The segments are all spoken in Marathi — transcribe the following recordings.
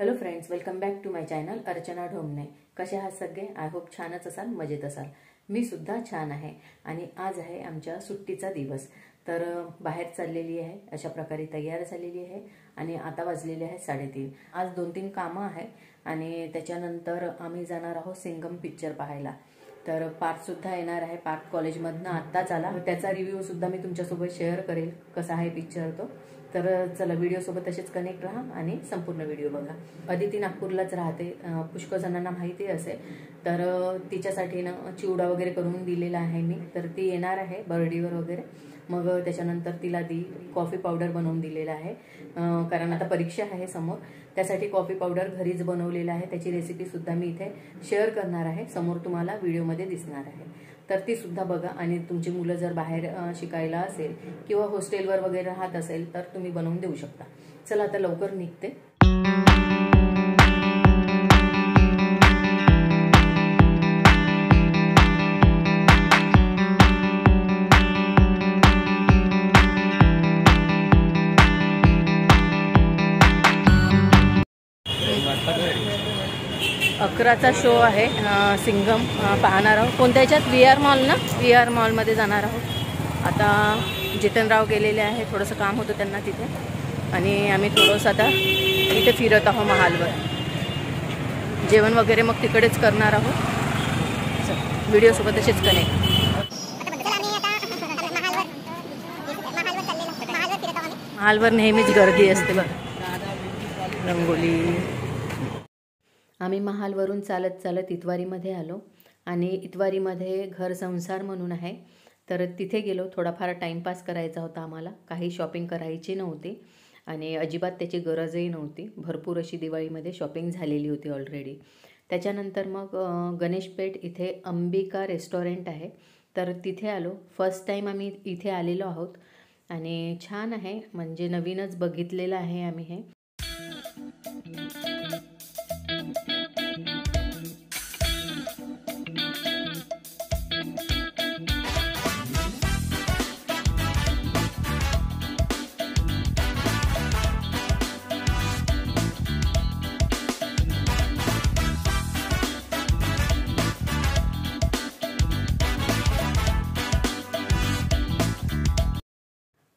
Hello friends, welcome back to my channel Archana Dhomne. कसे आहात सगळे? आय होप छानच असाल, मजेत असाल। मी सुद्धा छान आहे आणि आज आहे आमच्या सुट्टीचा दिवस। तर बाहेर चाललेली आहे, अशा प्रकारे तयार झालेली आहे आणि आता वाजलेले आहे 3:30। आज 2-3 कामं आहे आणि त्याच्यानंतर आम्ही जाणार आहोत सिंघम पिक्चर पाहायला। तर पार्थ सुद्धा येणार आहे। पार्थ कॉलेजमधनं आत्ताच आला, त्याचा रिव्ह्यू सुद्धा मी तुमच्यासोबत शेअर करेल कसा आहे पिक्चर तो। तर चला, व्हिडिओ सोबत तसेच कनेक्ट राहा आणि संपूर्ण व्हिडिओ बघा। अदिती नागपूरलाच राहते, पुष्कळ जणांना माहिती असेल। तर तिच्यासाठी ना चिवडा वगैरे करून दिलेला आहे मी। तर ती येणार आहे बर्डीवर वगैरे, मग त्याच्यानंतर तिला कॉफी पावडर बनवून दिलेला आहे, कारण आता परीक्षा आहे समोर। त्यासाठी कॉफी पावडर घरीच बनवलेला आहे, त्याची रेसिपी सुद्धा मी इथे शेअर करणार आहे, समोर तुम्हाला व्हिडिओमध्ये दिसणार आहे। तर ती सुद्धा बघा आणि तुमची मुलं जर बाहेर शिकायला असेल किंवा हॉस्टेलवर वगैरे राहत असेल तर तुम्ही बनवून देऊ शकता। चला आता लवकर निघते। अकराचा शो आहे, सिंघम पाहणार आहोत। कोणत्या ह्याच्यात? VR मॉल ना, VR मॉलमध्ये जाणार आहोत। आता जितेंद्रराव गेलेले आहे, थोडंसं काम होतं त्यांना तिथे आणि आम्ही थोडंसं आता इथे फिरत आहोत महालवर। जेवण वगैरे मग तिकडेच करणार आहोत। व्हिडिओसोबत तसेच कनेक्ट। महालवर नेहमीच गर्दी असते बघा, रंगोली। आम्ही महालवरून चालत चालत इतवारीमध्ये आलो आणि इतवारीमध्ये घर संसार म्हणून आहे, तर तिथे गेलो। थोडाफार टाईमपास करायचा होता आम्हाला, काही शॉपिंग करायची नव्हती आणि अजिबात त्याची गरजही नव्हती। भरपूर अशी दिवाळीमध्ये शॉपिंग झालेली होती ऑलरेडी। त्याच्यानंतर मग गणेशपेठ इथे अंबिका रेस्टॉरंट आहे, तर तिथे आलो। फर्स्ट टाईम आम्ही इथे आलेलो आहोत आणि छान आहे, म्हणजे नवीनच बघितलेलं आहे आम्ही हे।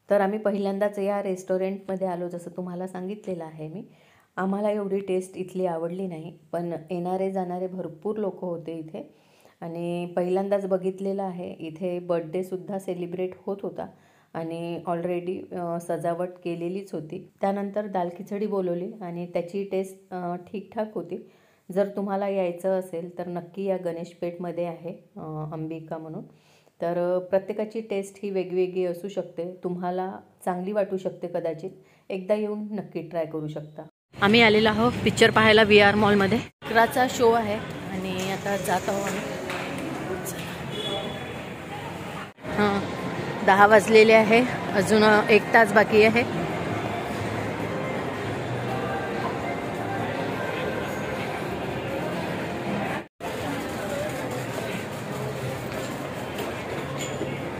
तर आम्ही पहिल्यांदाच या रेस्टॉरंटमध्ये आलो, जसं तुम्हाला सांगितलेलं आहे मी। आम्हाला एवढी टेस्ट इथली आवडली नाही, पण येणारे जाणारे भरपूर लोक होते इथे आणि पहिल्यांदाच बघितलेलं आहे। इथे बर्थडेसुद्धा सेलिब्रेट होत होता आणि ऑलरेडी सजावट केलेलीच होती। त्यानंतर दाल खिचडी बोलवली आणि त्याची टेस्ट ठीकठाक होती। जर तुम्हाला यायचं असेल तर नक्की या गणेशपेठमध्ये आहे अंबिका म्हणून। तर प्रत्येकाची टेस्ट ही वेगवेगळी असू शकते, तुम्हाला चांगली वाटू शकते कदाचित। एकदा येऊन नक्की ट्राय करू शकता। आम्ही आलेलो आहोत पिक्चर पाहायला VR मॉलमध्ये। 11चा शो आहे आणि आता जात आहोत आम्ही। 10 वाजलेले आहे, अजून 1 तास बाकी आहे।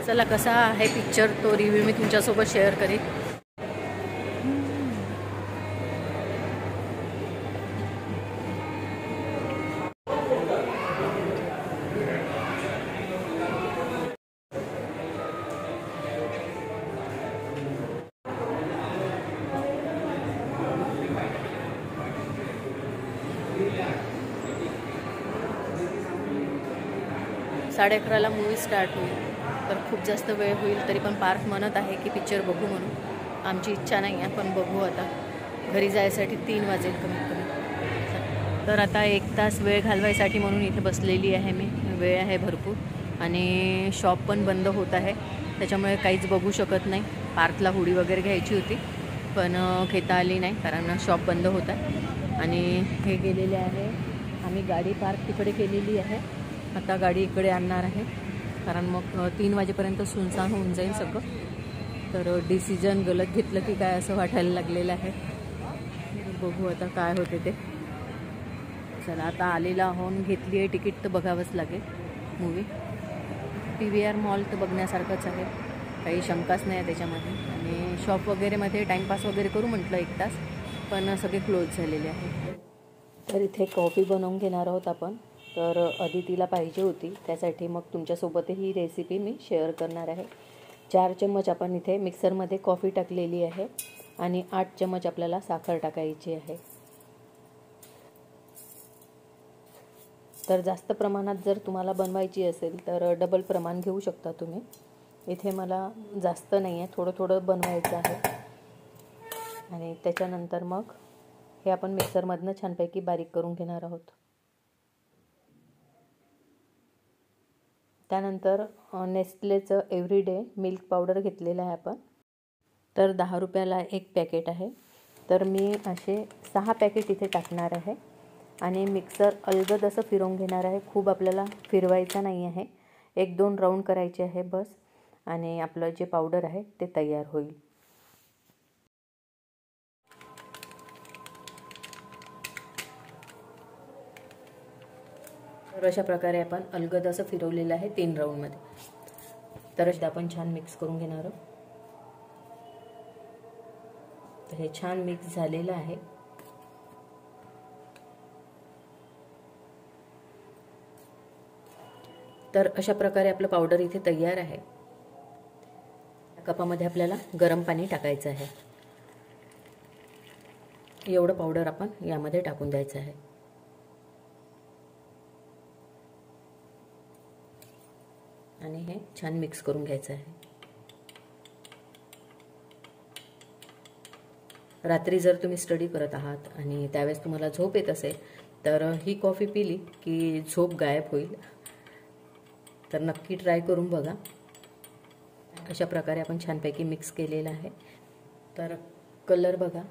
चला, कसा आहे पिक्चर तो रिव्ह्यू मी तुमच्यासोबत शेअर करेन। साडे 11ला मूवी स्टार्ट होईल, तर खूप जास्त वेळ होईल। तरी पण पार्थ म्हणत आहे की पिक्चर बघू म्हणून। आमची इच्छा नाही आहे, पण बघू आता। घरी जायसाठी 3 वाजेल कमीत कमी। तर आता 1 तास वेळ घालवायसाठी म्हणून इथे बसलेली आहे मी। वेळ आहे भरपूर आणि शॉप पण बंद होत आहे, त्याच्यामुळे काहीच बघू शकत नाही। पार्थला हुडी वगैरे घ्यायची होती पण घेता आली नाही, कारण शॉप बंद होत आहे। आणि हे गेलेले आहे, आम्ही गाडी पार्क तिकडे केलेली आहे, आता गाडी इकडे आणणार आहे, कारण मग 3 वाजेपर्यंत सुनसान होऊन जाईल सगळं। तर डिसिजन गलत घेतलं की काय असं वाटायला लागलेलं आहे। बघू आता काय होते ते। चला, आता आलेला आहोत, घेतली आहे तिकीट तर बघावंच लागेल मूवी। PVR मॉल तर बघण्यासारखंच आहे, काही शंकाच नाही त्याच्यामध्ये। आणि शॉप वगैरे मध्ये टाइमपास वगैरे करू म्हटलं 1 तास, पण सगळे क्लोज झालेले आहे. तर इथे कॉफी बनवून घेणार आहोत आपण. तर अदितीला पाहिजे होती, त्यासाठी मग तुमच्यासोबत ही रेसिपी मी शेअर करणार आहे. 4 चम्मच आपण इथे मिक्सरमध्ये कॉफी टाकलेली आहे आणि 8 चम्मच आपल्याला साखर टाकायची आहे. तर जास्त प्रमाणात जर तुम्हाला बनवायची असेल तर डबल प्रमाण घेऊ शकता तुम्ही. इथे मला जास्त नाही आहे, थोडं थोडं बनवायचं आहे. आणि त्याच्यानंतर मग हे आपण मिक्सरमधनं छानपैकी बारीक करून घेणार आहोत. त्यानंतर नेस्लेचं एव्हरीडे मिल्क पावडर घेतलेलं आहे आपण. तर 10 रुपयाला एक पॅकेट आहे. तर मी असे 6 पॅकेट इथे टाकणार आहे आणि मिक्सर अलगद असं फिरवून घेणार आहे. खूप आपल्याला फिरवायचं नाही आहे, 1-2 राऊंड करायचे आहे बस, आणि आपलं जे पावडर आहे ते तयार होईल. तर अशा प्रकारे आपण अलगद असं फिरवलेलं आहे 3 राऊंडमध्ये. तर आपण छान मिक्स करून घेणार आहोत. तर हे छान मिक्स झालेलं आहे. तर अशा प्रकारे आपलं पावडर इथे तयार आहे. कपामध्ये आपल्याला गरम पाणी टाकायचं आहे. एवढं पावडर आपण यामध्ये टाकून द्यायचं आहे. आणि हे छान मिक्स करून घ्यायचं आहे. रात्री जर तुम्ही स्टडी करत आहात आणि त्यावेळेस तुम्हाला झोप येत असेल तर ही कॉफी पिली की झोप गायब होईल. तर नक्की ट्राय करून बघा. अशा प्रकारे आपण छानपैकी मिक्स केलेलं आहे. तर कलर बघा.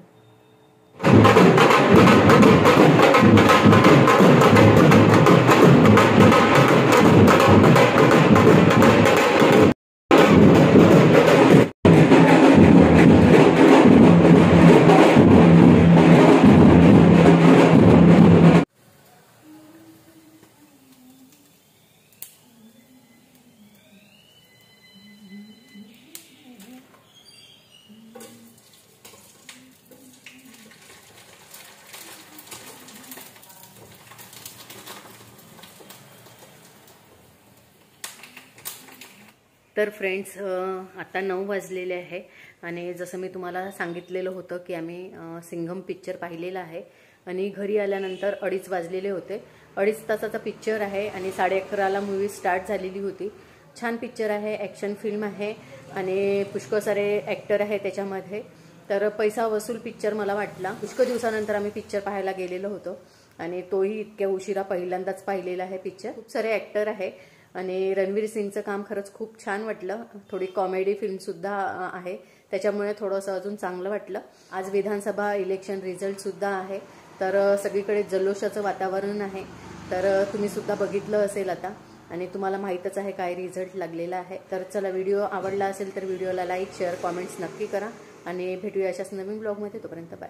तर फ्रेंड्स, आता 9 वाजलेले आहे आणि जसं मी तुम्हाला सांगितलेलं होतं की आम्ही सिंघम पिक्चर पाहिलेला आहे आणि घरी आल्यानंतर 2:30 वाजलेले होते. 2.5 तासाचा पिक्चर आहे आणि 11:30ला मूवी स्टार्ट झालेली होती. छान पिक्चर आहे, ॲक्शन फिल्म आहे आणि पुष्कळ सारे ॲक्टर आहे त्याच्यामध्ये. तर पैसा वसूल पिक्चर मला वाटला. पुष्कळ दिवसानंतर आम्ही पिक्चर पाहायला गेलेलो होतो आणि तोही इतक्या उशिरा पहिल्यांदाच पाहिलेला आहे पिक्चर. खूप सारे ॲक्टर आहे आणि रणवीर सिंगचं काम खरंच खूप छान वाटलं. थोडी कॉमेडी फिल्मसुद्धा आहे, त्याच्यामुळे थोडंसं अजून चांगलं वाटलं. आज विधानसभा इलेक्शन रिझल्टसुद्धा आहे, तर सगळीकडे जल्लोषाचं वातावरण आहे. तर तुम्ही सुद्धा बघितलं असेल आता आणि तुम्हाला माहीतच आहे काय रिझल्ट लागलेला आहे. तर चला, व्हिडिओ आवडला असेल तर व्हिडिओला लाईक, शेअर, कॉमेंट्स नक्की करा आणि भेटूया अशाच नवीन ब्लॉगमध्ये. तोपर्यंत बाय.